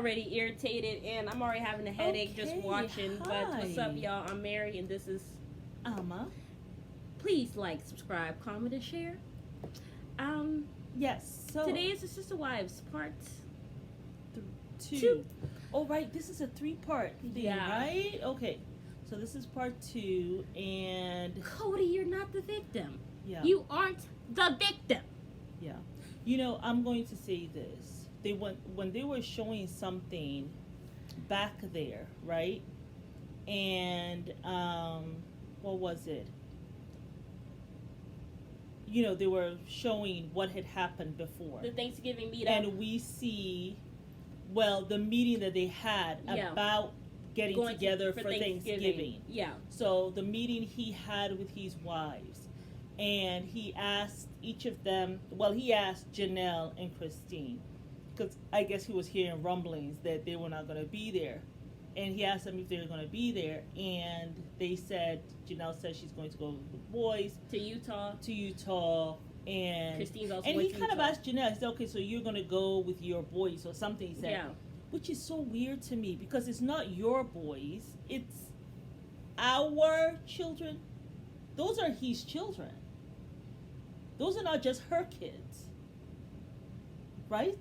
already irritated, and I'm already having a headache just watching. Hi. But what's up, y'all? I'm Mary, and this is Alma. Please like, subscribe, comment, and share. Yes. So Today is the Sister Wives part two. Oh, right. This is a 3-part thing, Yeah. right? Okay. So this is part 2, and Cody, you're not the victim. yeah, You aren't the victim. yeah. You know, I'm going to say this. When they were showing something back there, right? And what was it? You know, they were showing what had happened before. The Thanksgiving meetup. And we see, well, the meeting that they had about getting Going together for for Thanksgiving. Yeah. So the meeting he had with his wives. And he asked each of them, well, he asked Janelle and Christine, because I guess he was hearing rumblings that they were not going to be there. And he asked them if they were going to be there, and they said, Janelle said she's going to go with the boys To Utah. And Christine's also and going he to kind of Utah. asked Janelle, he said, okay, so you're going to go with your boys or something, he said. Yeah. Which is so weird to me, because it's not your boys, it's our children. Those are his children. Those are not just her kids. Right?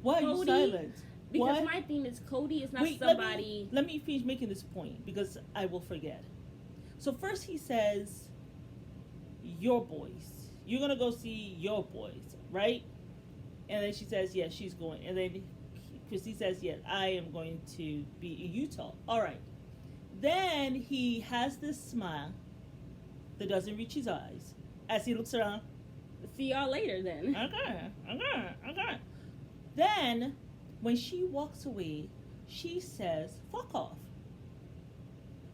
Why are you Cody, silent? Because What? my thing is Cody is not Wait, somebody. Let me finish making this point, because I will forget. So first he says, your boys. You're going to go see your boys, right? And then she says, yes, she's going. And then Christy says, yes, I am going to be in Utah. All right. Then he has this smile that doesn't reach his eyes as he looks around. See y'all later then. Okay. Then, when she walks away, she says, fuck off.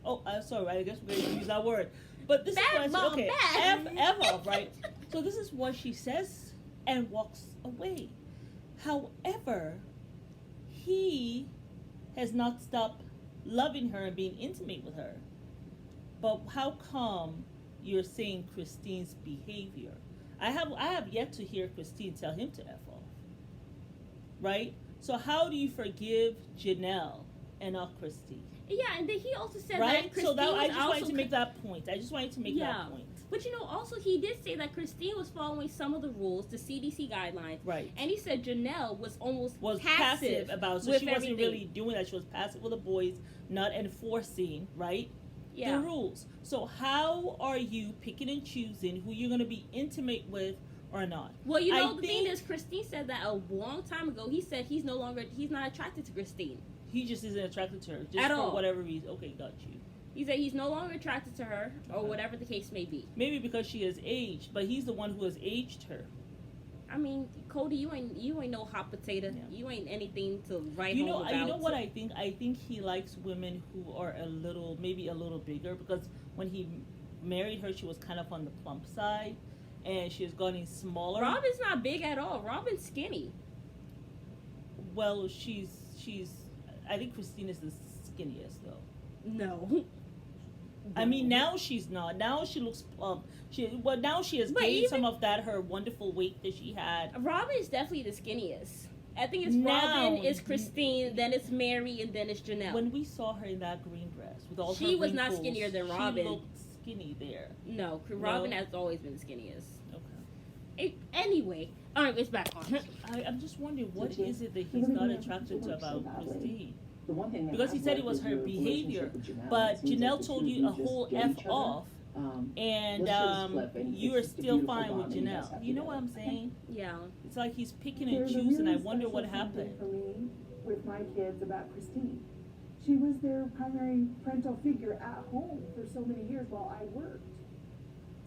Oh, sorry, I guess we're going to use that word. But this Bad is mom, what, okay, bad. F off, right? So this is what she says and walks away. However, he has not stopped loving her and being intimate with her. But how come you're saying Christine's behavior? I have yet to hear Christine tell him to F off. Right? So how do you forgive Janelle and not Christine? Yeah, and then he also said Right? that Christine So that, was I just also wanted to make that point. That point. But you know, also he did say that Christine was following some of the rules, the CDC guidelines. Right. And he said Janelle was almost passive about it. So with she wasn't everything. really doing that. She was passive with the boys, not enforcing, right? Yeah. The rules. So how are you picking and choosing who you're going to be intimate with or not? Well, you know, the thing is, Christine said that a long time ago. He said he's not attracted to Christine. He just isn't attracted to her. Just At for all. whatever reason. Okay, got you. He said he's no longer attracted to her, or Okay. whatever the case may be. Maybe because she has aged, but he's the one who has aged her. I mean, Cody, you ain't no hot potato. Yeah. You ain't anything to write home about. You know what I think? I think he likes women who are maybe a little bigger, because when he married her, she was kind of on the plump side, and she has gotten smaller. Robyn's not big at all. Robyn's skinny. Well, she's. I think Christine is the skinniest, though. No. I mean, now she's not. Now she looks plump. Now she has But gained some of that, her wonderful weight that she had. Robyn is definitely the skinniest. I think it's Now- Robyn, it's Christine, then it's Mary, and then it's Janelle. When we saw her in that green dress with all her She was not wrinkles, skinnier than She Robyn. looked skinny there. No, Robyn has always been the skinniest. Okay. Anyway, all right, it's back on. I'm just wondering, what is it that he's not attracted to about Christine? Because he said it was her behavior, but Janelle told you a whole F off, and you are still fine with Janelle. You know what I'm saying? Yeah. It's like he's picking and choosing. I wonder what happened. For me, with my kids, about Christine, she was their primary parental figure at home for so many years while I worked.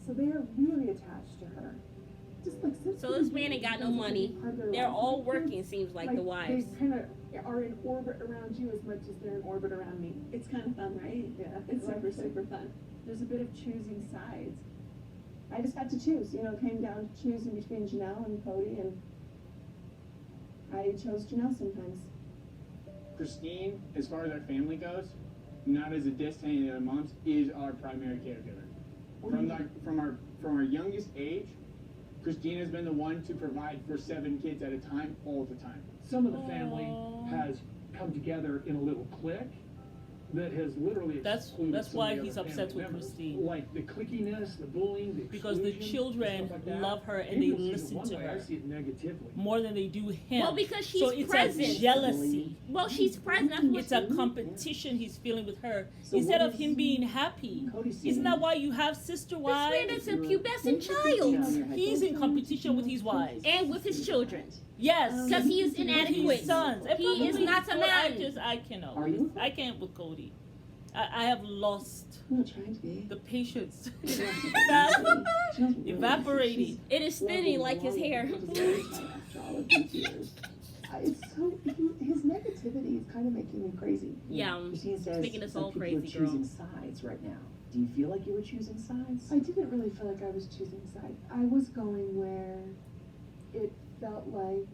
So they are really attached to her. Just like So this man ain't got no money. They're all working, seems like the wives. They kind of are in orbit around you as much as they're in orbit around me. It's kind of fun, right? Yeah, It's super, super fun. There's a bit of choosing sides. I just had to choose. You know, it came down to choosing between Janelle and Cody, and I chose Janelle sometimes. Christine, as far as our family goes, not as a diss to any of the other moms, is our primary caregiver. From our youngest age, Christine has been the one to provide for 7 kids at a time, all the time. Some of the family has together in a little clique that has literally That's excluded so why many he's other upset family with members. Christine. Like the cliquiness, the bullying, the Because the exclusion, children stuff like that. love her and Maybe they you'll see listen it one to way, her. I see it negatively. more than they do him. Well, because she's so it's present. a jealousy. Well, she's present. That's what It's a competition he's feeling with her So instead what of is him being happy. Cody Isn't saying? that why you have sister this man wives? is a pubescent child He's in competition with his wives. and with his children. Yes, Because he is with inadequate. his sons. And He is probably not his a daughters. man. I cannot. Are you? I can't with Cody. I have lost I'm not trying to be. the patience. She That doesn't really. evaporating. It is thinning like his hair. After all of these years. It's so, his negativity is kind of making me crazy. Yeah, Christine says making us some all people crazy, are girl. choosing sides right now. Do you feel like you were choosing sides? I didn't really feel like I was choosing sides. I was going where it felt like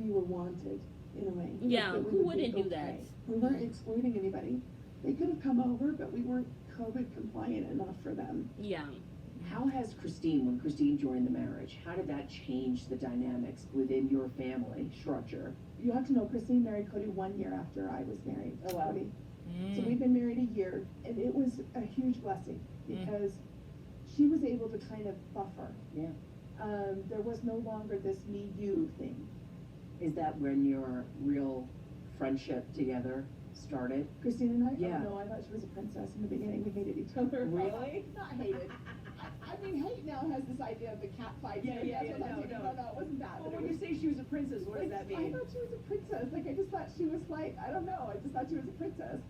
we were wanted in a way. Like Yeah, that we who would be wouldn't do that? okay. We weren't excluding anybody. They could have come over, but we weren't COVID compliant enough for them. Yeah. How has Christine, when Christine joined the marriage, how did that change the dynamics within your family structure? You have to know, Christine married Cody 1 year after I was married to Cody. So Mm. we've been married a year, and it was a huge blessing because she was able to kind of buffer. Yeah. There was no longer this me you thing. Is that when your real friendship together started? Christine and I, Yeah. oh no, I thought she was a princess in the beginning. We hated each other. Really? Not hated. I mean, hate now has this idea of the cat fight. Yeah, yeah, yeah, That's what I'm no, thinking. no. No, it wasn't that. Well, but it when you was- say she was a princess, what does that I mean? thought she was a princess. Like, I just thought she was like, I don't know. I just thought she was a princess.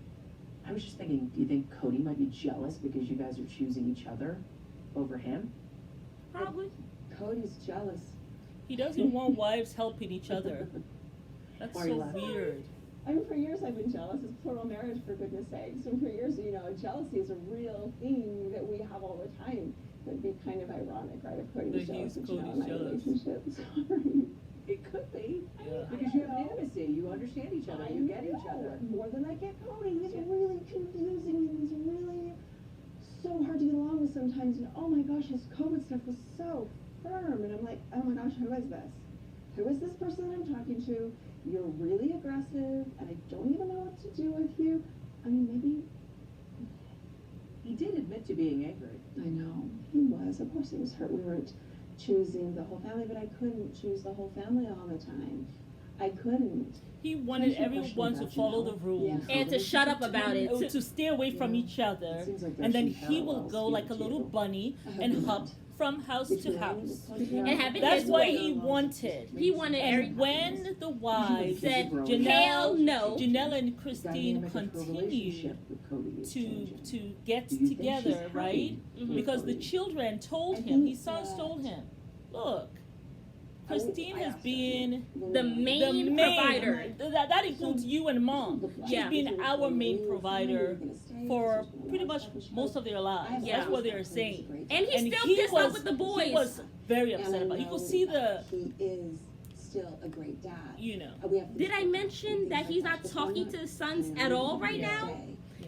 I was just thinking, do you think Cody might be jealous because you guys are choosing each other over him? Probably. Cody's jealous. He doesn't want wives helping each other. That's Why are you so laughing? weird. I mean, for years I've been jealous. It's plural marriage, for goodness sakes. And for years, you know, jealousy is a real thing that we have all the time. It'd be kind of ironic, right? If Cody was That jealous he's of Janelle in Cody's my jealous. relationship. Sorry. It could be. Yeah. Because you have an intimacy, you understand each other, you get each other. More than I get Cody. He's really confusing and he's really so hard to get along with sometimes. And oh my gosh, his COVID stuff was so firm. And I'm like, oh my gosh, who is this? Who is this person I'm talking to? You're really aggressive and I don't even know what to do with you. I mean, maybe He did admit to being angry. I know, he was. Of course he was hurt. We weren't choosing the whole family, but I couldn't choose the whole family all the time. I couldn't. He wanted Can I ask you a everyone to question follow about the rules. Yeah. And to shut up about it. To stay away from each other, It seems like and then there's some he will parallels go here, like a little too. bunny I hope and not. hop from house to house. And having That's his what way. he wanted. He wanted every. And when the wives, Said, Janelle, hell no. Janelle and The Christine dynamic of her continue relationship with Cody is changing. to get Do you think she's together, happy right? with Because the Cody? children told I him, think his sons that- told him, look, Christine has been The main provider. That includes you and mom. She's Yeah. been our main provider for pretty much most of their lives. Yeah. That's what they're saying. And he's And still he pissed was- off with the boys. He was very upset about it. You could see the, He is still a great dad. you know. Did I mention that he's not talking to his sons at all right now?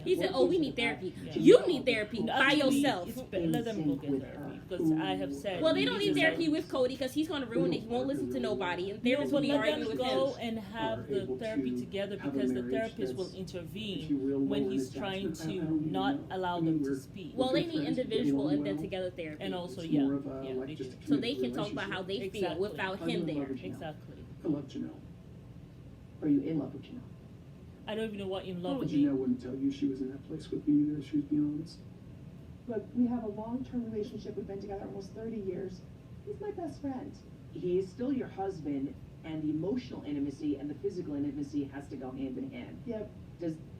He said, "Oh, we need therapy. Yeah. You need therapy by Actually, yourself." it's better- let them go get therapy because I have said. Well, they don't this need is therapy like- with Cody because he's going to ruin it. He won't listen to nobody, and No, therapists will but be let arguing them with go him. and have are the able therapy to together have a because the marriage therapist will that's, intervene if you will, when low he's in trying attachment. I to don't even not know. allow I mean, them to we're- speak. Well, they Good need friends, we get individual along and then well. together therapy, And also, It's yeah, more of a, yeah, like they just do. a so they committed can talk about how they feel Exactly. without I him do love there. Janelle. Exactly. I love Janelle. Are you in love with Janelle? I don't even know what in love Oh, with me. Janelle wouldn't tell you she was in that place with me either, if she was being honest. But we have a long-term relationship. We've been together almost 30 years. He's my best friend. He is still your husband, and the emotional intimacy and the physical intimacy has to go hand in hand. Yep.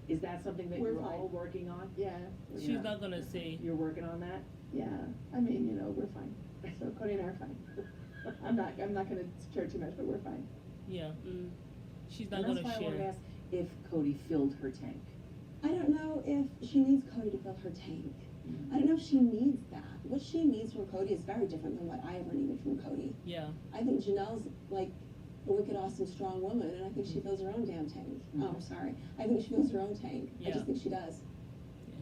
Is that something that We're you're fine. all working on? Yeah. She's Yeah. not gonna say. You're working on that? Yeah. I mean, you know, we're fine. So Cody and I are fine. I'm not gonna share too much, but we're fine. Yeah, Mm. she's not And gonna that's why I wanted to share. ask if Cody filled her tank. I don't know if she needs Cody to fill her tank. I don't know if she needs that. What she needs from Cody is very different than what I ever needed from Cody. Yeah, I think Janelle's like a wicked, awesome, strong woman, and I think she fills her own damn tank. Oh, sorry. I think she fills her own tank. I Yeah. just think she does.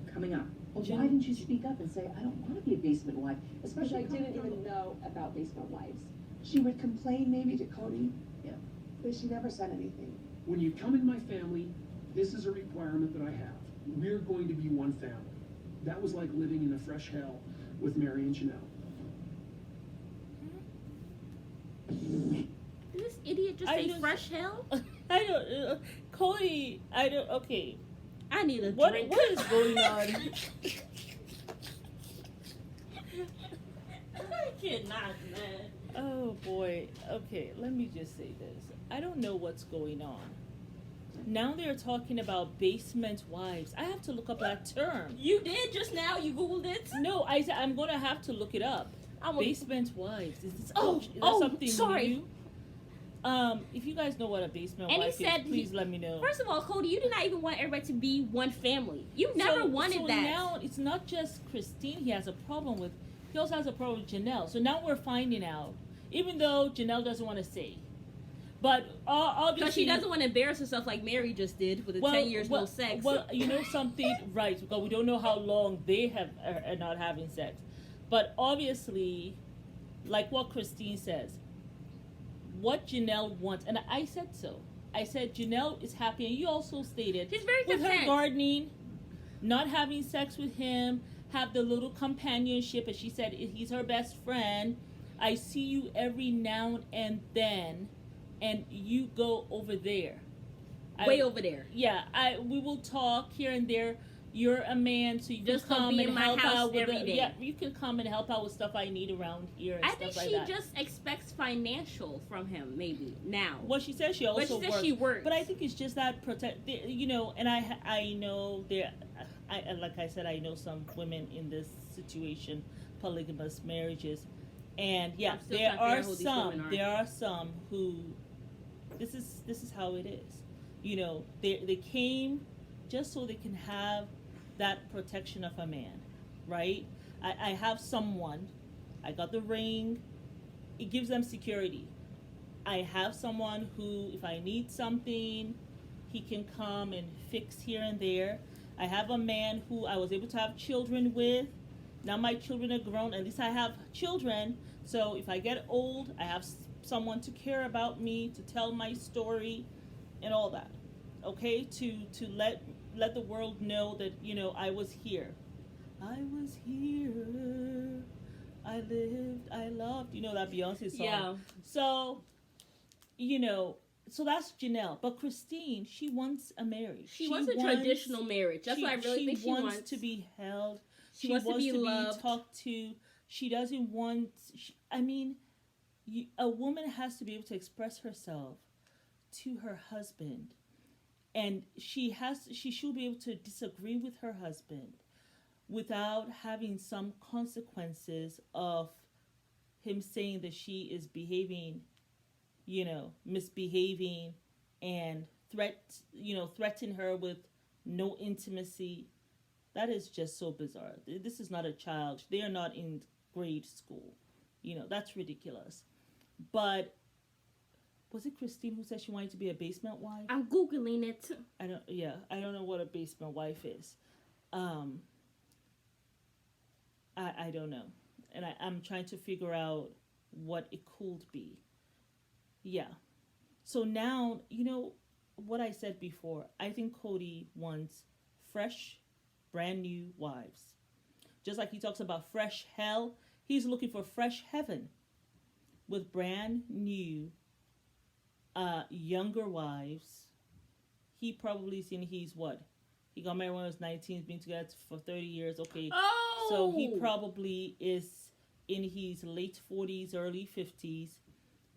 Coming up. Well, Jan- why didn't you speak up and say, I don't want to be a basement wife? Because Especially I coming didn't from- even know about basement wives. She would complain maybe to Cody. Yeah. But she never said anything. when you come in my family, this is a requirement that I have. We're going to be one family. That was like living in a fresh hell with Mary and Janelle. Did this idiot just say fresh hell? I don't. Cody, I don't. Okay. I need a What drink. is going on? I cannot, man. Oh boy. Okay, let me just say this. I don't know what's going on. Now they're talking about basement wives. I have to look up that term. You did just now. You googled it. No, I'm gonna have to look it up. I'm Basement wives. Is this Oh, is that oh, something sorry. new? If you guys know what a basement And he wife said is, please let me know. First of all, Cody, you did not even want everybody to be one family. You never wanted so that. Now it's not just Christine he has a problem with. He also has a problem with Janelle. So now we're finding out, even though Janelle doesn't want to say. But obviously... Because she doesn't want to embarrass herself like Mary just did with the 10 years no sex. Well, you know something, right, because we don't know how long they are not having sex. But obviously, like what Christine says, what Janelle wants, and I said so. I said Janelle is happy, and you also stated, She's very with content. her gardening, not having sex with him, have the little companionship, and she said he's her best friend. I see you every now and then, and you go over there. Way over there. Yeah, we will talk here and there. You're a man, so you Just can come be and in my help house out with every day. Yeah, you can come and help out with stuff I need around here and I stuff think like she that. just expects financial from him, maybe, now. Well, she says she also But she says works. she works. But I think it's just that you know, and I know there, like I said, I know some women in this situation, polygamous marriages, and yeah, I'm still there trying to are figure out who these women are. some. There are some who, this is how it is. You know, they came just so they can have that protection of a man, right? I have someone, I got the ring, it gives them security. I have someone who, if I need something, he can come and fix here and there. I have a man who I was able to have children with. Now my children are grown, at least I have children. So if I get old, I have someone to care about me, to tell my story and all that. Okay, to let the world know that, you know, I was here. I was here. I lived, I loved. You know that Beyonce song. Yeah. So, you know, so that's Janelle. But Christine, she wants a marriage. She wants a traditional marriage. That's what I really think she wants. She wants to be held. She wants to be loved. Talked to. She doesn't want... a woman has to be able to express herself to her husband. And she should be able to disagree with her husband without having some consequences of him saying that she is behaving, you know, misbehaving and threaten her with no intimacy. That is just so bizarre. This is not a child. They are not in grade school. You know, that's ridiculous. But was it Christine who said she wanted to be a basement wife? I'm Googling it. I don't know what a basement wife is. I don't know. And I'm trying to figure out what it could be. Yeah. So now, you know, what I said before, I think Cody wants fresh, brand new wives. Just like he talks about fresh hell, he's looking for fresh heaven with brand new younger wives. He probably seen he's what? He got married when he was 19, he's been together for 30 years. Okay. Oh! So he probably is in his late 40s, early 50s.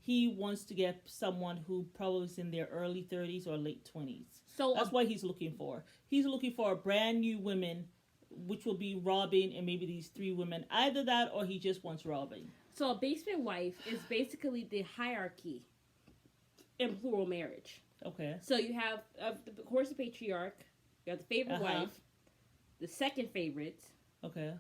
He wants to get someone who probably is in their early 30s or late 20s. So that's what he's looking for. He's looking for a brand new woman, which will be Robyn and maybe these 3 women. Either that or he just wants Robyn. So a basement wife is basically the hierarchy in plural marriage. Okay. So you have, of course, the patriarch. You have the favorite wife, the second favorite. Okay.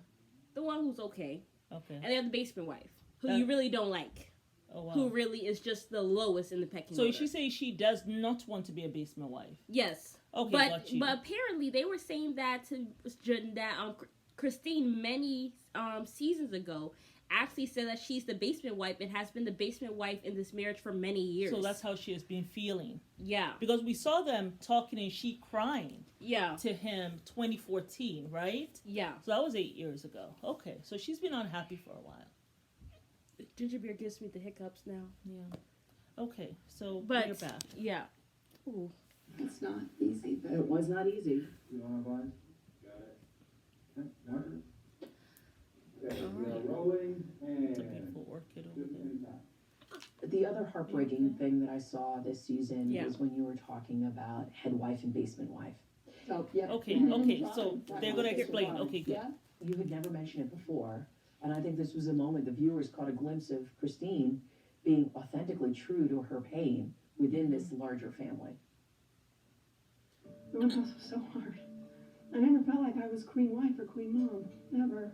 The one who's okay. Okay. And then the basement wife, who you really don't like. Oh, wow. Who really is just the lowest in the pecking order. order. So she says she does not want to be a basement wife. Yes. Okay, but apparently they were saying that Christine many seasons ago actually said that she's the basement wife and has been the basement wife in this marriage for many years. So that's how she has been feeling. Yeah. Because we saw them talking and she crying Yeah. to him 2014, right? Yeah. So that was 8 years ago. Okay, so she's been unhappy for a while. Ginger beer gives me the hiccups now. Yeah. Okay, so But we're back. yeah. Ooh. It's not easy, but It was not easy. You want to blind? Got it. Yep, got it. Okay, we are Alright. rolling It's a and beautiful orchid over there. 15 time. The other heartbreaking thing that I saw this season Yeah. was when you were talking about head wife and basement wife. oh, yeah. Okay, Mhm. okay, so Right. they're gonna Right. explain. Okay, good. Yeah. You had never mentioned it before, and I think this was a moment the viewers caught a glimpse of Christine being authentically true to her pain within this larger family. Growing house was so hard. I never felt like I was queen wife or queen mom. Never.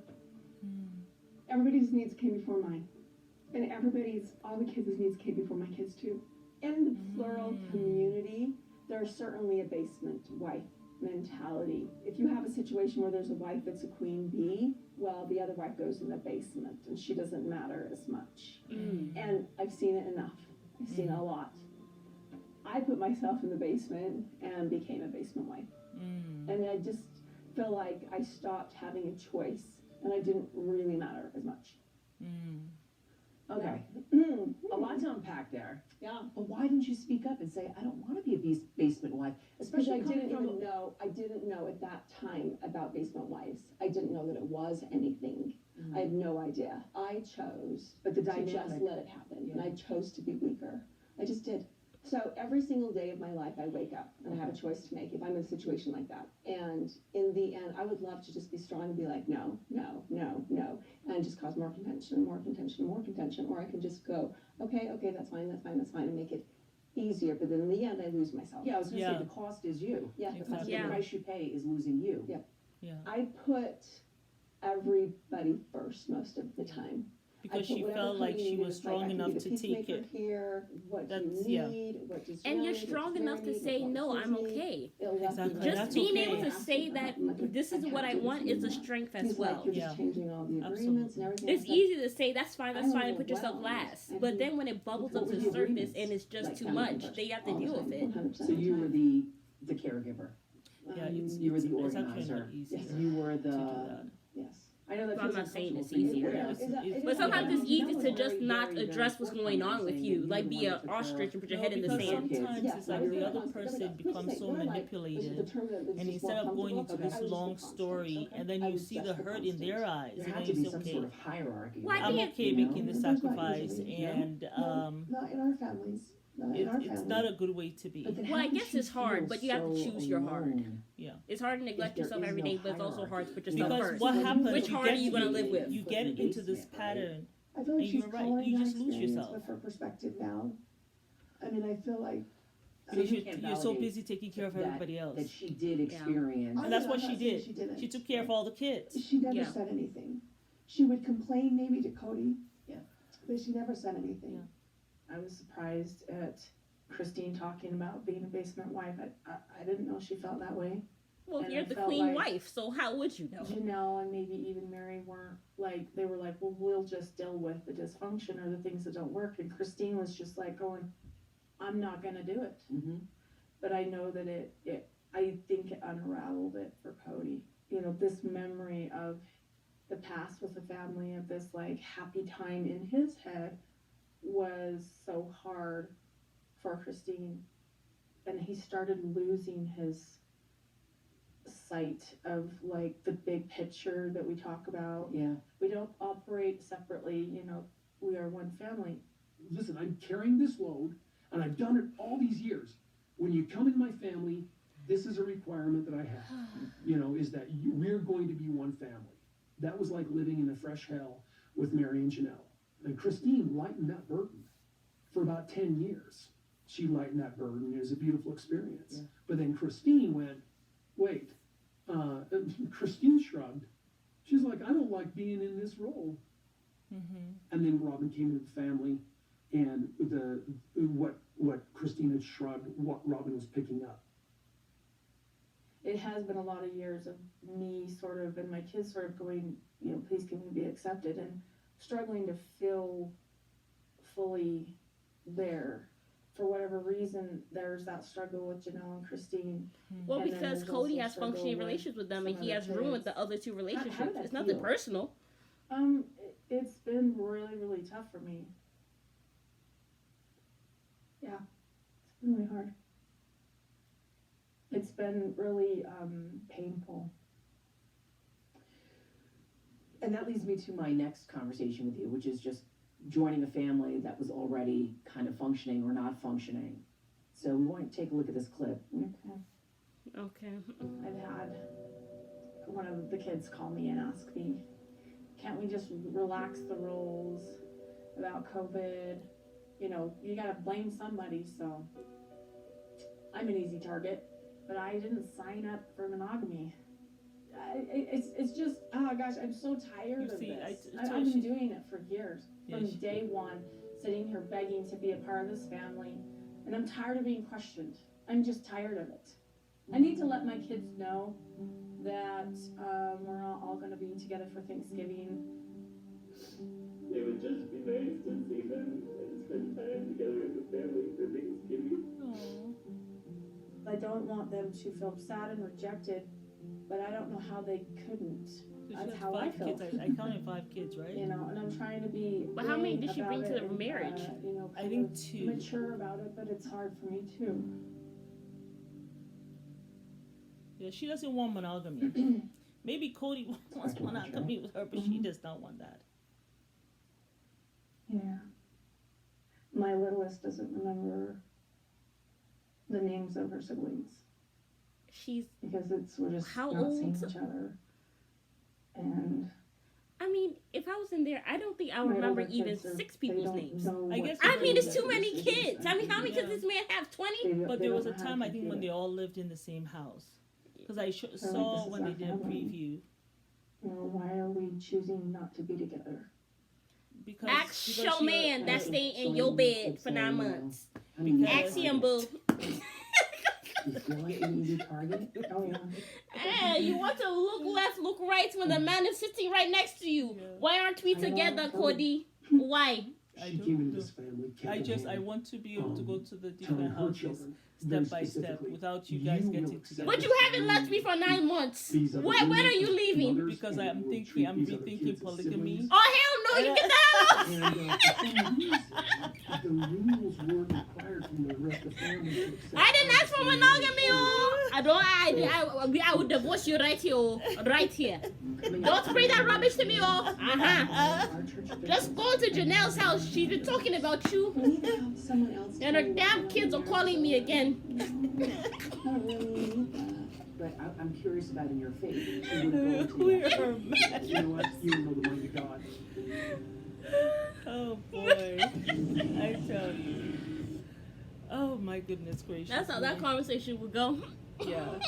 Everybody's needs came before mine. And all the kids' needs came before my kids too. In the plural community, there's certainly a basement wife mentality. If you have a situation where there's a wife that's a queen bee, well, the other wife goes in the basement and she doesn't matter as much. And I've seen it enough. I've seen a lot. I put myself in the basement and became a basement wife. And I just feel like I stopped having a choice and I didn't really matter as much. Okay, Mm. a lot to unpack there. Yeah. But why didn't you speak up and say, I don't want to be a basement wife? Because Especially I coming didn't from even know. I didn't know at that time about basement wives. I didn't know that it was anything. I had no idea. I chose But the to just dynamic. let it happen, and Yeah. I chose to be weaker. I just did. So every single day of my life, I wake up and I have a choice to make if I'm in a situation like that. And in the end, I would love to just be strong and be like, no, no, no, no, and just cause more contention, more contention, more contention. Or I can just go, okay, that's fine, and make it easier. But then in the end, I lose myself. Yeah, I was going to Yeah. say the cost is you. Yeah, Exactly. That's Yeah. the price you pay is losing you. Yeah. Yeah. I put everybody first most of the time. Because I she put whatever felt like Cody she needed. was It's like, strong I can enough be to the take peacemaker it. Here, what That's- do you yeah. need? What does And you're Johnny, strong what enough to does say, Mary no, need? I'm okay. It'll let Exactly. me Just That's being okay. able to say that this is what I want is a strength as He's like, well. you're Yeah. just changing all the agreements Absolutely. and everything. It's I was like, easy to say that's fine, I'm and put yourself overwhelmed. last. And But he- then when it bubbles What up were to the the surface agreements? and it's just like, too family much, first then you have to all the deal time, with it. 100% So of the you time. were the caregiver. Yeah, You were the it's actually organizer. not easy Yes. You were to do the. that. Yes. I know that But I'm feels not saying uncomfortable it's for you. easier. Yeah, it's- But sometimes it's You know, easy to it's just very, not very, address very what's going on with forthcoming you. saying Like you be were the an one that took ostrich and put your No, head in the because sand. sometimes Yeah, it's I like was the very other honest, person because becomes which so they were like, manipulated, which is the term that is and just instead more of going into comfortable. this Okay, I was long just the story, constant, and then I you was see just the the hurt in their constant. eyes, There and had then to you be say, some okay, sort of hierarchy. Well, I right? I'm think- okay You know? making the But there's not sacrifice, usually, and Not in our families. Not in our it's families. not a good way to be. But then Well, I how did guess she it's hard, feel but you have to so choose your heart. alone? It's hard to neglect there yourself is every no day, but it's also hard to put yourself Because first. what happens, Which you heart get are you gonna live with? You get into this pattern. I feel like And she's you're right, coloring you that just lose experience yourself. with her perspective now. I mean, I feel like Because you you're, can't you're so validate busy taking care of that- everybody else. That she did experience. And that's I'm what not she saying did. She didn't. She took care of all the kids. She never Yeah. said anything. She would complain maybe to Cody. Yeah. But she never said anything. Yeah. I was surprised at Christine talking about being a basement wife. I didn't know she felt that way. Well, And you're I the felt queen like- wife, so how would you know? Janelle and maybe even Mary weren't like, they were like, well, we'll just deal with the dysfunction or the things that don't work. And Christine was just like going, I'm not going to do it. Mm-hmm. But I know that I think it unraveled it for Cody. You know, this memory of the past with the family, of this like happy time in his head was so hard for Christine. And he started losing his sight of like the big picture that we talk about. Yeah. We don't operate separately, you know, we are one family. Listen, I'm carrying this load, and I've done it all these years. When you come into my family, this is a requirement that I have. You know, is that we're going to be one family. That was like living in a fresh hell with Mary and Janelle. And Christine lightened that burden for about 10 years. She lightened that burden. It was a beautiful experience. Yeah. But then Christine went, wait. Christine shrugged. She's like, I don't like being in this role. Mm-hmm. And then Robyn came into the family, and what Christine had shrugged, what Robyn was picking up. It has been a lot of years of me sort of, and my kids sort of going, you know, please can we be accepted? And struggling to feel fully there. For whatever reason, there's that struggle with Janelle and Christine. Well, And then because there's Cody also has struggle functioning with relations with them, and some he other has ruined kids. the other two relationships. did that It's nothing feel? personal. It's been really, really tough for me. Yeah, it's been really hard. It's been really painful. And that leads me to my next conversation with you, which is just joining a family that was already kind of functioning or not functioning. So we want to take a look at this clip. Okay. I've had one of the kids call me and ask me, can't we just relax the rules about COVID? You know, you gotta blame somebody, so I'm an easy target, but I didn't sign up for monogamy. It's just, oh gosh, I'm so tired of this. I've been doing it for years, from day one, sitting here begging to be a part of this family, and I'm tired of being questioned. I'm just tired of it. I need to let my kids know that we're not all going to be together for Thanksgiving. It would just be nice to see them and spend time together as a family for Thanksgiving. I don't want them to feel sad and rejected, but I don't know how they couldn't. That's how I feel. Kids. I counted 5 kids, right? You know, and I'm trying to be. But how many did she bring to the and, marriage? You know, I think 2. Mature about it, but it's hard for me too. Yeah, she doesn't want monogamy. Maybe Cody wants monogamy with her, but she does not want that. Yeah. My littlest doesn't remember the names of her siblings. Because we're just how not old? seeing each other. And I mean, if I was in there, I don't think I would remember even 6 people's names. I mean, it's too many kids. I mean, how many kids does this man have? 20? But there was a time, I think, when they all lived in the same house. Because I saw when they did a preview. You know, why are we choosing not to be together? Ask your man that stayed in your bed for 9 months. Ask him, boo. You feel like an easy target? Oh, yeah. Hey, you want to look left, look right when the man is sitting right next to you. Why aren't we together, Cody? Why? I want to be able to go to the different houses step by step without you guys getting together. But you haven't left me for 9 months. When are you leaving? Because I'm rethinking polygamy. Oh, hell no, you get that out! The rules weren't required from the rest of the family to accept. I didn't ask for monogamy, I would divorce you right here, right here. Don't spray that rubbish to me, Just go to Janelle's house. She's been talking about you. And her damn kids are calling me again. But I'm curious about in your faith. She wouldn't go into that. You know what? You know the mind of God. Oh boy, I tell you. Oh my goodness gracious. That's how that conversation would go. Yeah.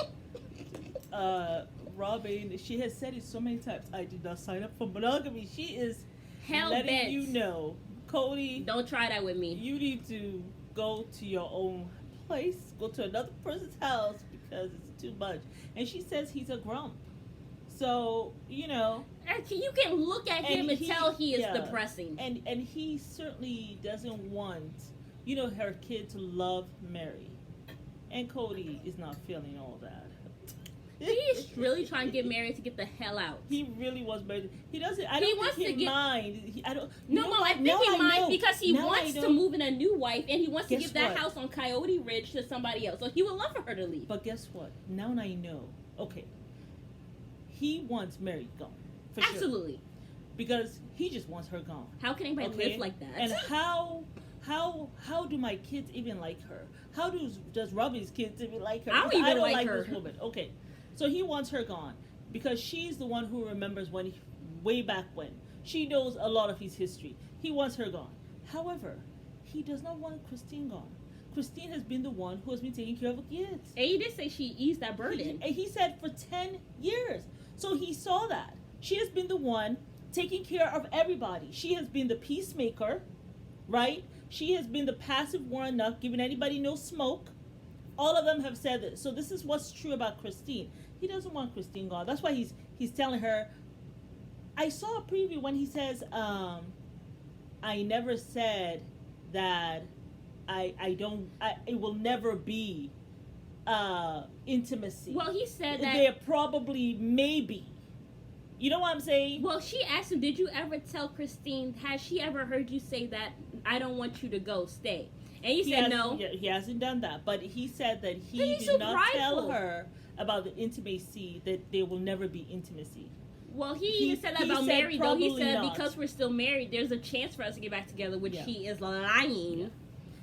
Robyn, she has said it so many times. I did not sign up for monogamy. She is letting you know, Cody. Don't try that with me. You need to go to your own place. Go to another person's house because it's too much. And she says he's a grump. So, you know. You can look at him and tell he is depressing. And he certainly doesn't want, her kid to love Mary. And Cody is not feeling all that. He's really trying to get married to get the hell out. He really was married. He doesn't. I don't think he mind. I don't. I think he minds because he wants to move in a new wife and he wants to give that house on Coyote Ridge to somebody else. So he would love for her to leave. But guess what? Now I know. Okay. He wants Mary gone. For Absolutely. Sure. Because he just wants her gone. How can anybody live like that? And how do my kids even like her? How does Robyn's kids even like her? I don't even like her. This woman. Okay. So he wants her gone because she's the one who remembers way back when. She knows a lot of his history. He wants her gone. However, he does not want Christine gone. Christine has been the one who has been taking care of the kids. And he did say she eased that burden. He said for 10 years. So he saw that. She has been the one taking care of everybody. She has been the peacemaker, right? She has been the passive one, not giving anybody no smoke. All of them have said this. So this is what's true about Christine. He doesn't want Christine gone. That's why he's telling her, I saw a preview when he says, I never said that it will never be intimacy. Well, he said that there probably maybe. You know what I'm saying? Well, she asked him, did you ever tell Christine, has she ever heard you say that, I don't want you to go, stay? And he said no. He hasn't done that. But he said that he He's did so not prideful. tell her about the intimacy, that there will never be intimacy. Well, he even said that about Mary, though. He said, not. because we're still married, there's a chance for us to get back together, which he is lying. Yeah.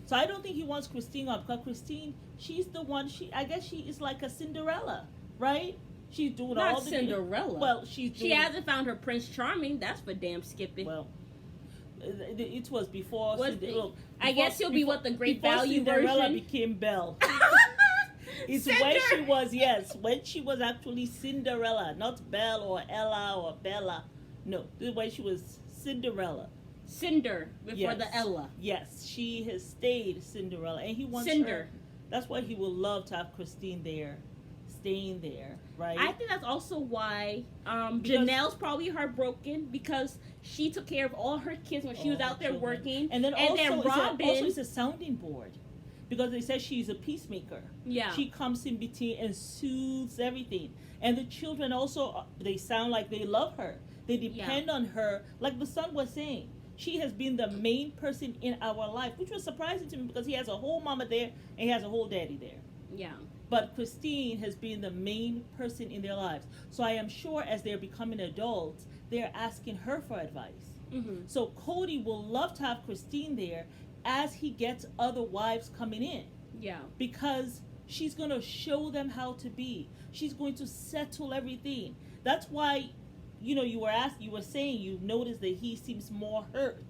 So I don't think he wants Christine up, because Christine, she's the one, I guess she is like a Cinderella, right? She's doing Not all the Cinderella. Well, she hasn't found her Prince Charming. That's for damn skipping. Well, it was before. I guess he'll be what the Great Value Cinderella version became Belle. It's Cinder. when she was actually Cinderella, not Belle or Ella or Bella. No, when she was Cinderella. Cinder before the Ella. Yes, she has stayed Cinderella, and he wants Cinder. her. That's why he would love to have Christine there, staying there, right? I think that's also why Janelle's probably heartbroken, because she took care of all her kids when she was out there working, and then Robyn it's a sounding board, because they said she's a peacemaker. Yeah, she comes in between and soothes everything, and the children also, they sound like they love her. They depend on her, like the son was saying. She has been the main person in our life, which was surprising to me, because he has a whole mama there and he has a whole daddy there. Yeah. But Christine has been the main person in their lives. So I am sure as they're becoming adults, they're asking her for advice. Mm-hmm. So Cody will love to have Christine there as he gets other wives coming in. Yeah. Because she's going to show them how to be. She's going to settle everything. That's why, you were saying you noticed that he seems more hurt.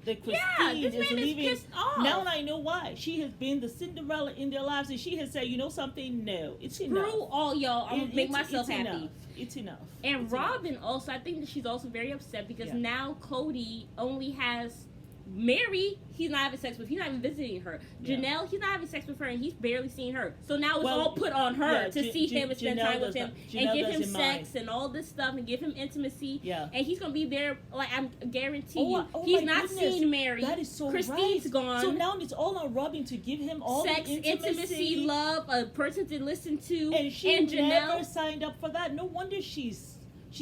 That Christine this man leaving. is pissed off. Now I know why. She has been the Cinderella in their lives, and she has said, something? No, it's enough. Screw all y'all. I'm going to make myself happy. Enough. It's enough. And Robyn also, I think that she's also very upset, because now Cody only has Mary. He's not having sex with. He's not even visiting her. Janelle, he's not having sex with her, and he's barely seeing her. So now it's all put on her to see him and spend time with him and give him sex and all this stuff and give him intimacy. Yeah. And he's gonna be there. Like, I'm guarantee you, he's not seeing Mary. That is so Christine's gone. So now it's all on Robyn to give him all sex, the intimacy, love, a person to listen to. And she Janelle never signed up for that. No wonder she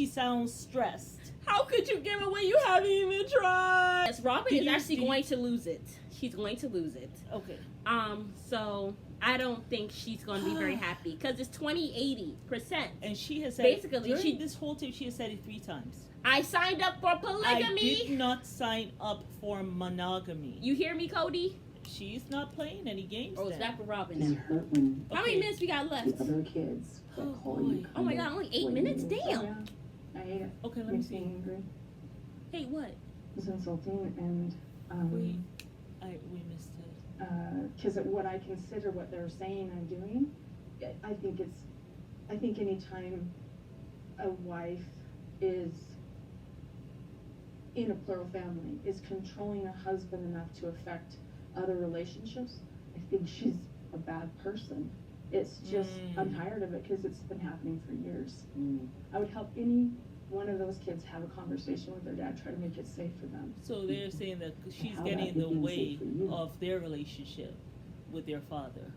sounds stressed. How could you give it when you haven't even tried? Yes, Robyn is actually going to lose it. She's going to lose it. Okay. So I don't think she's going to be very happy, because it's 20-80%. And she has said basically during this whole thing, she has said it 3 times. I signed up for polygamy. I did not sign up for monogamy. You hear me, Cody? She's not playing any games. Oh, it's back with Robyn. Does it hurt when How many minutes we got left? the other kids call you? Oh my God, only 8 minutes? Damn. I hate it. Okay, let me Makes see. me angry. Hey, what? It's insulting, and we missed it. Because what I consider what they're saying and doing, I think anytime a wife is in a plural family is controlling a husband enough to affect other relationships, I think she's a bad person. It's just, I'm tired of it, because it's been happening for years. I would help any one of those kids have a conversation with their dad, try to make it safe for them. So they're saying that she's getting in the way of their relationship with their father.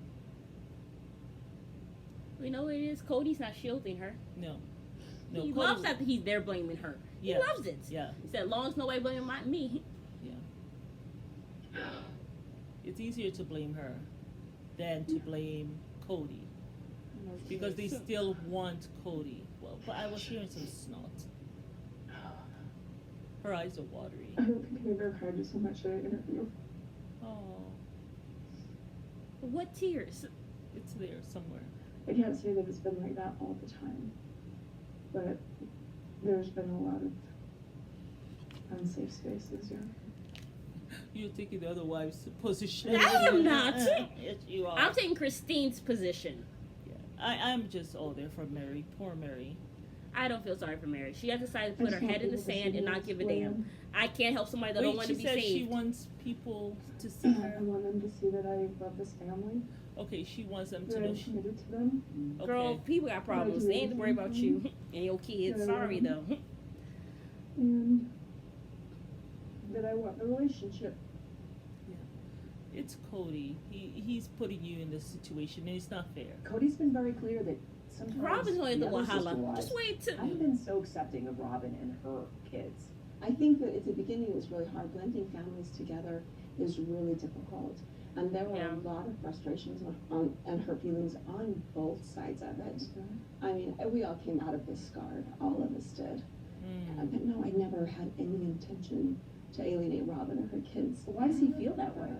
You know what it is? Cody's not shielding her. No, He loves that he's there blaming her. He loves it. Yeah. He said, as long as nobody blaming me. Yeah. It's easier to blame her than to blame Cody. Because they still want Cody. Well, but I was hearing some snot. Her eyes are watery. I don't think I've ever cried so much at an interview. Oh. What tears? It's there somewhere. I can't say that it's been like that all the time, but there's been a lot of unsafe spaces, You're taking the other wife's position. I am not. Yes, you are. I'm taking Christine's position. Yeah. I'm just all there for Mary. Poor Mary. I don't feel sorry for Mary. She has decided to put her head in the sand and not give a damn. I can't help somebody that don't want to be saved. She wants people to see her. I want them to see that I love this family. Okay, she wants them That to know. I'm committed to them. Girl, people got problems. They ain't to worry about you and your kids. Sorry, though. and that I want the relationship. It's Cody. He's putting you in this situation, and it's not fair. Cody's been very clear that sometimes Robyn's going to the other Wahala. sister-wives Just wait till. haven't been so accepting of Robyn and her kids. I think that at the beginning it was really hard. Blending families together is really difficult. And there were Yeah. a lot of frustrations and hurt feelings on both sides of it. I mean, we all came out of this scarred. All of us did. But no, I never had any intention to alienate Robyn or her kids. Why does he feel that way?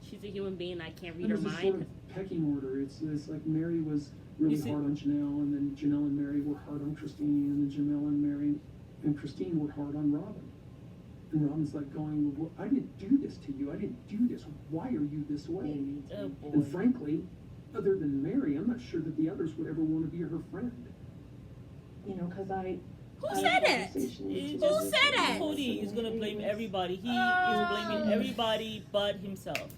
She's a human being. I can't read And her there's a mind. sort of pecking order. It's like Mary was really You see- hard on Janelle, and then Janelle and Mary were hard on Christine, and then Janelle and Mary and Christine were hard on Robyn. And Robyn's like going, well, I didn't do this to you. I didn't do this. Why are you this way? And frankly, other than Mary, I'm not sure that the others would ever want to be her friend. You know, because I Who had said a that? conversation with Who Jesus said that? Cody is gonna blame everybody. He is blaming everybody but himself.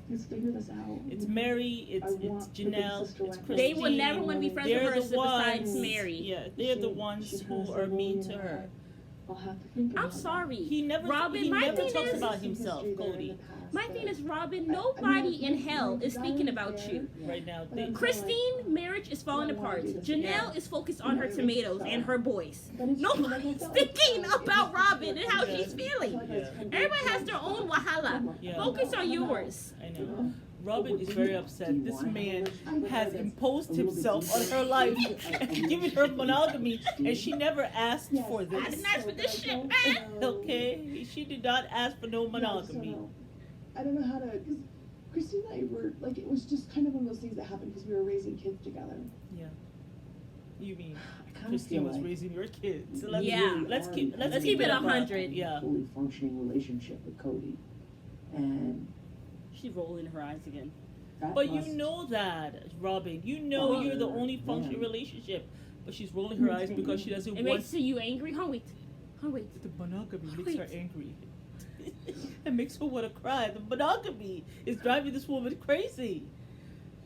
Let's figure this out. It's Mary, it's I want the big Janelle, sister it's wife. Christine. They will never want to be friends with They're her the besides ones, Mary. Yeah, they're the She- ones she who kinda are said, mean well, to her. I'll have to think about I'm it. sorry. He never Robyn, my thing talks is, about himself, History there in Cody. the past, my but thing is, Robyn, I mean, nobody in my hell is desire thinking is about there. you. Right now, But they, I'm Christine, marriage is falling I wanna apart. do this Janelle again. is focused on her Yeah, tomatoes so- and her boys. But it's true, like I Nobody's felt like thinking it was about just Robyn and how Yeah. she's feeling. Yeah. Everybody has their own wahala. Yeah. Focus on yours. I know. Robyn is very upset. This man has imposed a little bit himself on deeper. her life and given her monogamy, and she never asked for I this. didn't ask for this shit, man. Okay, she did not ask for no monogamy. I don't know how to, because Christine and I were, like, it was just kind of one of those things that happened because we were raising kids together. Yeah. You mean I kind of Christine feel was like raising your kids? So let's, Yeah. let's keep Let's keep it above. 100. Yeah. fully functioning relationship with Cody. And She's rolling her eyes again. that But must, you know that, Robyn. You know Well, you're the only functioning yeah. relationship. But she's rolling her eyes because she doesn't It want makes you angry. Huh, wait. Huh, wait. the monogamy makes Wait. her angry. It makes her want to cry. The monogamy is driving this woman crazy.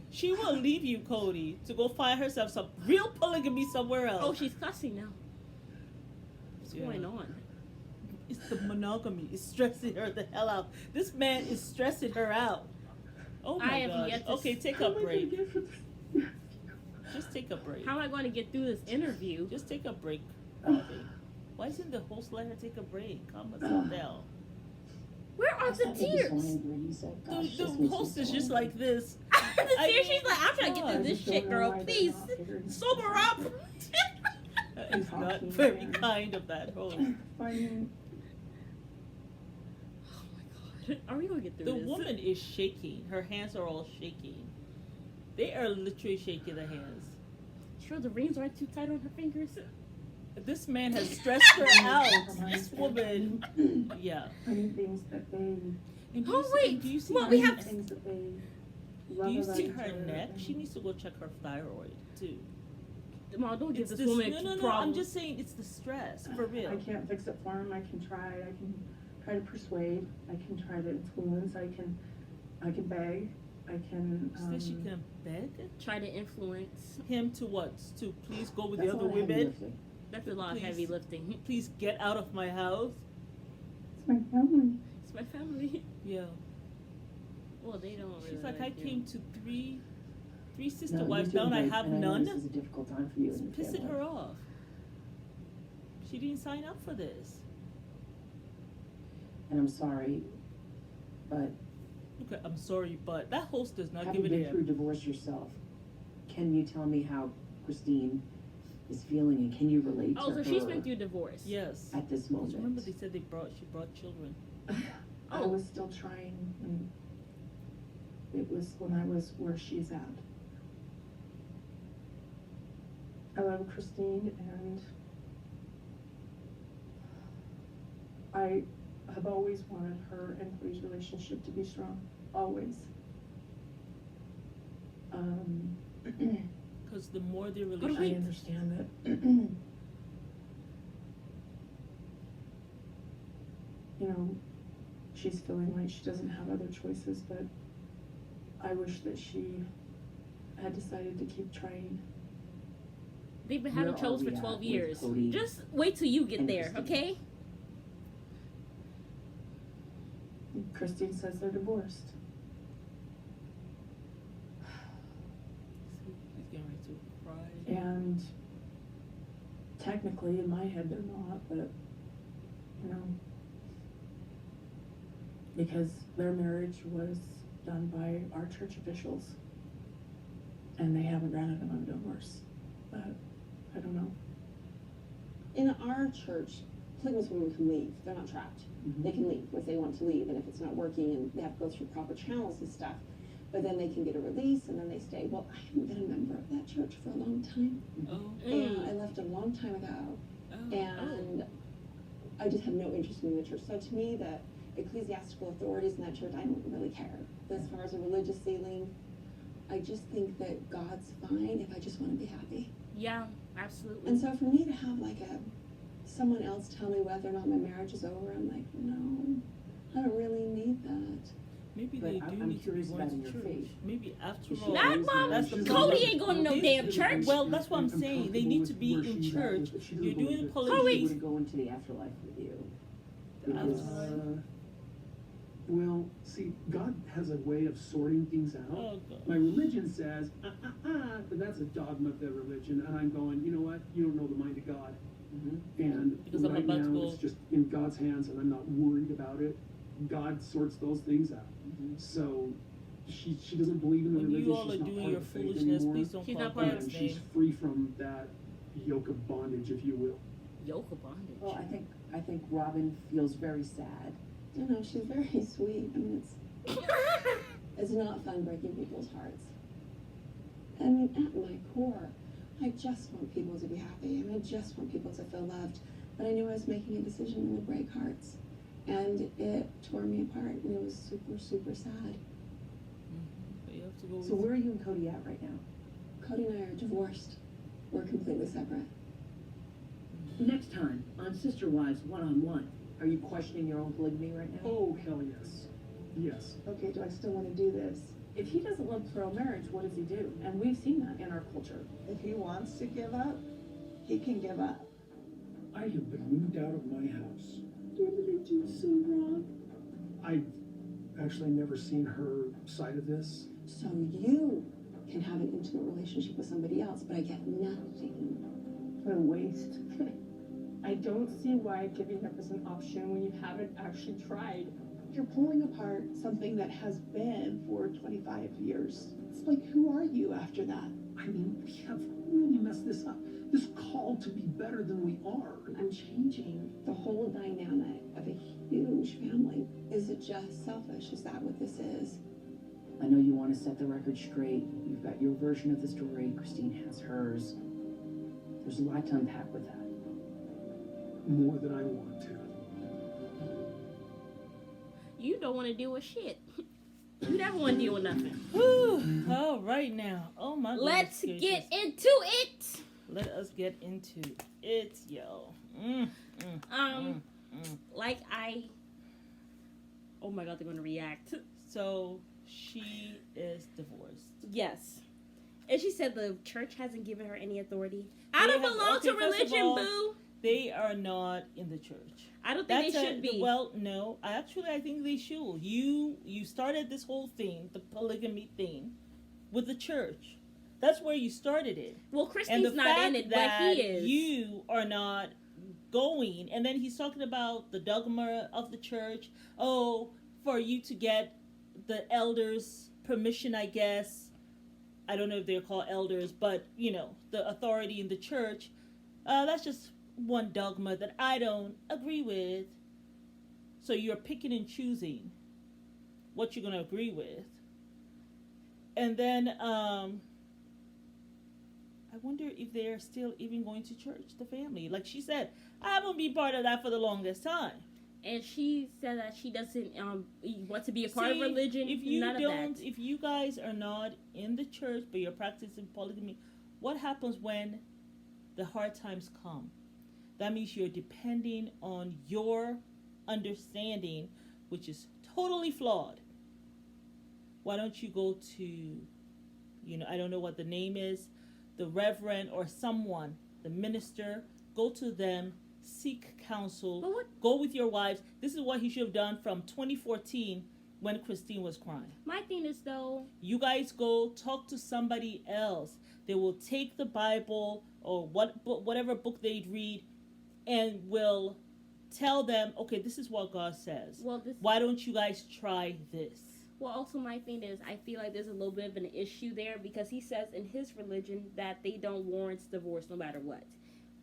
She will leave you, Cody, to go find herself some real polygamy somewhere else. Oh, she's cussing now. What's Yeah. going on? It's the monogamy. It's stressing her the hell out. This man is stressing her out. Oh I my have gosh. yet to Okay, take a break. Just take a break. How am I going to get through this interview? Just take a break, Robyn. Why isn't the host let her take a break? Calm herself down. Where are the I was so tears? angry. He said, gosh, this The makes me host so is just angry. like this. The I tears, mean, she's like, I'm trying to get God. through this shit, girl. Please, sober up. It's not very kind of that host. Finding Oh my god. Are we going to get through The this? woman is shaking. Her hands are all shaking. They are literally shaking their hands. Sure, the rings aren't too tight on her fingers. This man has stressed her out. This woman, yeah. Funny things that they, And do Oh, you see- wait. do you see Well, her, we have- things that they do love you about see each her other. neck? She needs to go check her thyroid too. Mom, don't give It's this this, woman no. I'm problems. just saying it's the stress for real. I can't fix it for him. I can try. I can try to persuade. I can try to influence. I can beg. I can. Says she can beg Try to influence. him to what? To please go with That's the a other lot of heavy women. lifting. That's a lot of Please. heavy lifting. Please get out of my house. It's my family. It's my family. Yeah. Well, they don't really. She's like, I you. came to three sister No, wives. you're Now doing I great, have and I know none. This is a difficult time for you It's and your pissing family. her off. She didn't sign up for this. And I'm sorry, but Okay, I'm sorry, but that host does not having give a been damn. through divorce yourself, can you tell me how Christine is feeling, and can you relate Oh, to so her she's been through divorce. Yes. at this Because moment? remember they said she brought children. I Oh. was still trying, and it was when I was where she's at. I love Christine, and I have always wanted her and Cody's relationship to be strong. Always. Because the more their I relationship, understand that. You know, she's feeling like she doesn't have other choices, but I wish that she had decided to keep trying. They've been having Where troubles are for we 12 at with years. Cody Just wait till you get and there, Christine? okay? Christine says they're divorced. He's getting ready to cry. And technically, in my head, they're not, but, you know, because their marriage was done by our church officials, and they haven't granted them a divorce. But I don't know. In our church, polygamous women can leave. They're not trapped. They can leave if they want to leave, and if it's not working, and they have to go through proper channels and stuff. But then they can get a release, and then they stay. Well, I haven't been a member of that church for a long time. Oh. And I left a long time ago, and I just have no interest in the church. So to me, the ecclesiastical authorities in that church, I don't really care. As far as a religious ceiling, I just think that God's fine if I just want to be happy. Yeah, absolutely. And so for me to have like someone else tell me whether or not my marriage is over, I'm like, no, I don't really need that. Maybe But they do I'm need to be curious going about to in your church. faith. Maybe after Is she all, Not always mom. been- that's the Cody problem. ain't going to no damn church. Well, that's what I'm saying. They need to be where in she's at church. with it. She doesn't You're doing believe it. polygamy. She wouldn't go into the afterlife with you. The Because afterlife? Well, see, God has a way of sorting things out. Oh, God. My religion says, but that's a dogma of their religion. And I'm going, you know what? You don't know the mind of God. And Because I'm right about to now, go- it's just in God's hands, and I'm not worried about it. God sorts those things out. So she doesn't believe in the When religion. you all are She's not doing part your of the faith foolishness, anymore. please don't She's call not part of God's And she's name. free from that yoke of bondage, if you will. Yoke of bondage. well, I think Robyn feels very sad. You know, she's very sweet. I mean, it's not fun breaking people's hearts. I mean, at my core, I just want people to be happy, and I just want people to feel loved. But I knew I was making a decision that would break hearts, and it tore me apart, and it was super, super sad. But you have to go So with where are you and Cody at right now? Cody and I are divorced. We're completely separate. Next time on Sister Wives One-on-One. Are you questioning your own polygamy right now? Oh, hell yes. Yes. Okay, do I still want to do this? If he doesn't love pro-marriage, what does he do? And we've seen that in our culture. If he wants to give up, he can give up. I have been moved out of my house. What did I do so wrong? I've actually never seen her side of this. So you can have an intimate relationship with somebody else, but I get nothing. What a waste. I don't see why giving up is an option when you haven't actually tried. You're pulling apart something that has been for 25 years. It's like, who are you after that? I mean, we have really messed this up. This call to be better than we are. I'm changing the whole dynamic of a huge family. Is it just selfish? Is that what this is? I know you want to set the record straight. You've got your version of the story. Christine has hers. There's a lot to unpack with that. More than I want to. You don't want to deal with shit. You never want to deal with nothing. Whew. All right now. Oh my goodness Let's gracious. get into it. Let us get into it, yo. Like oh my God, they're gonna react. So she is divorced. Yes. And she said the church hasn't given her any authority. I They don't have- belong okay, to first of religion, all, boo. They are not in the church. I don't think they That's should be. Well, no. I think they should. You started this whole thing, the polygamy thing, with the church. That's where you started it. Well, And Christy's the not fact in it, but that he is. you are not going, and then he's talking about the dogma of the church. Oh, for you to get the elders' permission, I guess. I don't know if they're called elders, but the authority in the church. That's just one dogma that I don't agree with. So you're picking and choosing what you're going to agree with. And then I wonder if they're still even going to church, the family. Like she said, I haven't been part of that for the longest time. And she said that she doesn't want to be a part of See, religion. If you none don't, of that. if you guys are not in the church but you're practicing polygamy, what happens when the hard times come? That means you're depending on your understanding, which is totally flawed. Why don't you go to, I don't know what the name is, the reverend or someone, the minister, go to them, seek counsel, go with your wives. This is what he should have done from 2014 when Christine was crying. My thing is, though, you guys go talk to somebody else. They will take the Bible or whatever book they'd read and will tell them, okay, this is what God says. Well, why don't you guys try this? Well, also my thing is, I feel like there's a little bit of an issue there because he says in his religion that they don't warrant divorce no matter what,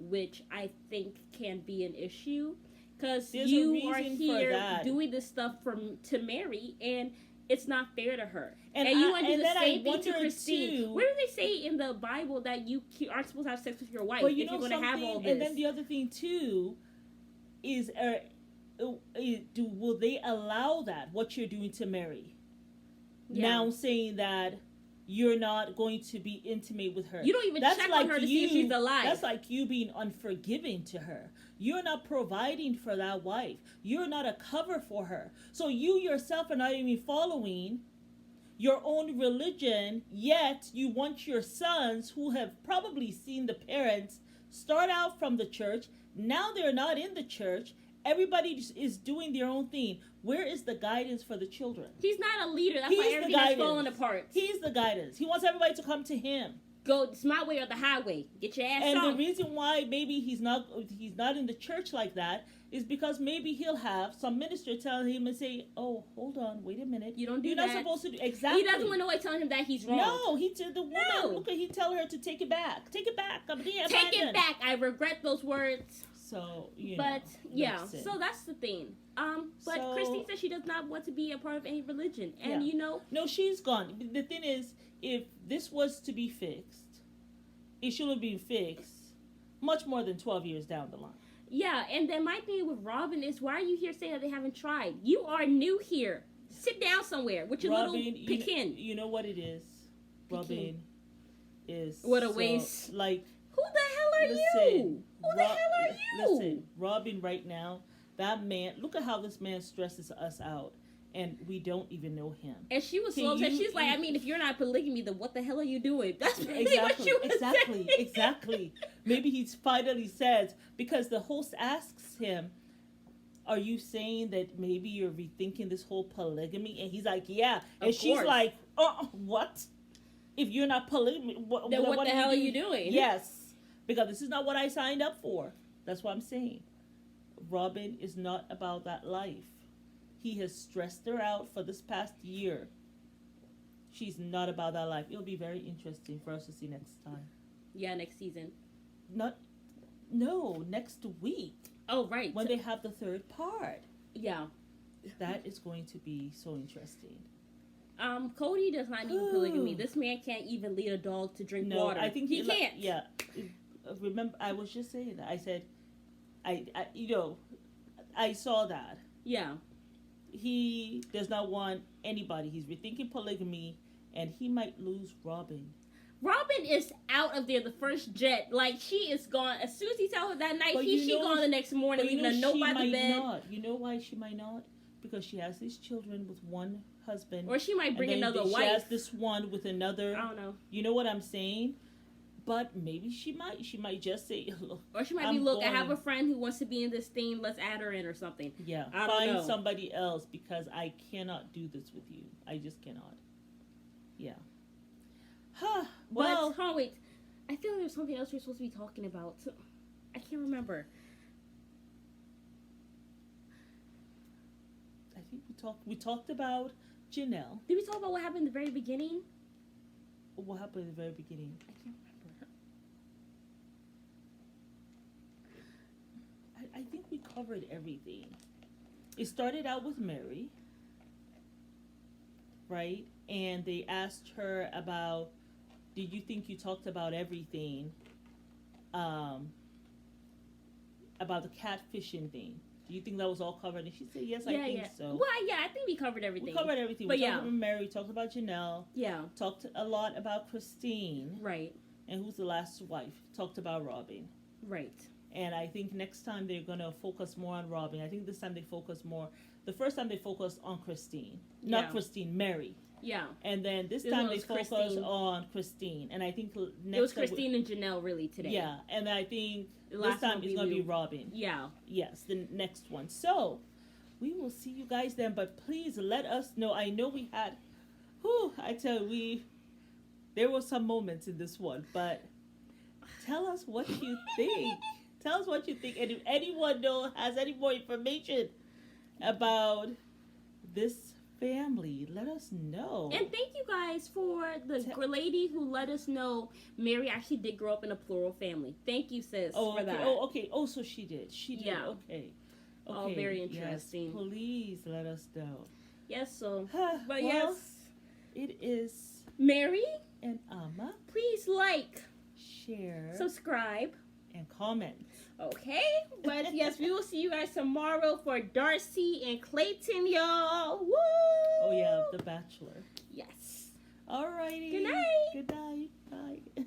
which I think can be an issue because you are here doing this stuff to Mary, and it's not fair to her. And you want to do the same thing to Christine. Where do they say in the Bible that you aren't supposed to have sex with your wife if you're going to have all this? And then the other thing too is, will they allow that? What you're doing to Mary? Yeah. Now saying that you're not going to be intimate with her. You don't even check on her to see if she's alive. That's like you being unforgiving to her. You're not providing for that wife. You're not a cover for her. So you yourself are not even following your own religion, yet you want your sons, who have probably seen the parents start out from the church, now they're not in the church, everybody is doing their own thing. Where is the guidance for the children? He's not a leader. That's why everything is falling apart. He's the guidance. He wants everybody to come to him. Go, it's my way or the highway. Get your ass on. And the reason why maybe he's not in the church like that is because maybe he'll have some minister tell him and say, "Oh, hold on, wait a minute. You don't do You're that. You're not supposed to do exactly." He doesn't want nobody telling him that he's wrong. No, he told the woman. No. Look, he tell her to take it back. Take it back. Take it back. I regret those words. So, but yeah, so that's the thing. But Christine says she does not want to be a part of any religion, and no, she's gone. The thing is, if this was to be fixed, it should have been fixed much more than 12 years down the line. Yeah, and then my thing with Robyn is, why are you here saying that they haven't tried? You are new here. Sit down somewhere with your Robyn, little Pekin. You know what it is? Robyn is what a waste. Like, who the hell are you? Who the hell are you? Listen, Robyn right now, that man, look at how this man stresses us out. And we don't even know him. And she was so upset. She's like, I mean, if you're not polygamy, then what the hell are you doing? That's really what she was saying. Exactly. Maybe he finally says, because the host asks him, are you saying that maybe you're rethinking this whole polygamy? And he's like, yeah. And she's like, what? If you're not polygamy, then what the hell are you doing? Yes. Because this is not what I signed up for. That's what I'm saying. Robyn is not about that life. He has stressed her out for this past year. She's not about that life. It'll be very interesting for us to see next time. Yeah, next season. Next week. Oh, right. When they have the third part. Yeah. That is going to be so interesting. Cody does not need polygamy. This man can't even lead a dog to drink water. I think he can't. Yeah. Remember, I was just saying that. I said, I saw that. Yeah. He does not want anybody. He's rethinking polygamy, and he might lose Robyn. Robyn is out of there the first jet. Like, she is gone. As soon as he tells her that night, she gone the next morning, leaving a note by the bed. You know why she might not? Because she has these children with one husband. Or she might bring another wife. She has this one with another. I don't know. You know what I'm saying? But maybe she might. She might just say, look. Or she might be, look, I have a friend who wants to be in this thing. Let's add her in or something. Yeah. Find somebody else because I cannot do this with you. I just cannot. Yeah. Well. But, wait. I feel like there's something else we're supposed to be talking about. I can't remember. I think we talked about Janelle. Did we talk about what happened in the very beginning? What happened in the very beginning? I can't remember. I think we covered everything. It started out with Mary, right? And they asked her about, did you think you talked about everything? About the catfishing thing. Do you think that was all covered? And she said, yes, I think so. Well, yeah, I think we covered everything. We covered everything. But we talked about Mary, talked about Janelle. Yeah. Talked a lot about Christine. Right. And who's the last wife? Talked about Robyn. Right. And I think next time they're going to focus more on Robyn. I think this time they focus more. The first time they focused on Christine. Not Christine, Mary. Yeah. And then this This time one they was focus Christine. on Christine. And I think next It was time Christine and Janelle really today. Yeah, and I think The this last time one it's going to be will- Robyn. Yeah. Yes, the next one. So, we will see you guys then, but please let us know. I know we had, I tell you, there were some moments in this one, but tell us what you think. Tell us what you think. And if anyone has any more information about this family, let us know. And thank you guys for the lady who let us know Mary actually did grow up in a plural family. Thank you, sis, for that. Oh, okay. Oh, so she did. Yeah. Okay. Oh, very interesting. Yes, please let us know. Yes, so. But But well, yes. it is Mary, and Amma. please like, Share, subscribe, and comment. okay? But yes, we will see you guys tomorrow for Darcy and Clayton, y'all. Woo! Oh, yeah, The Bachelor. Yes. Alrighty. Good night. Good night. Bye.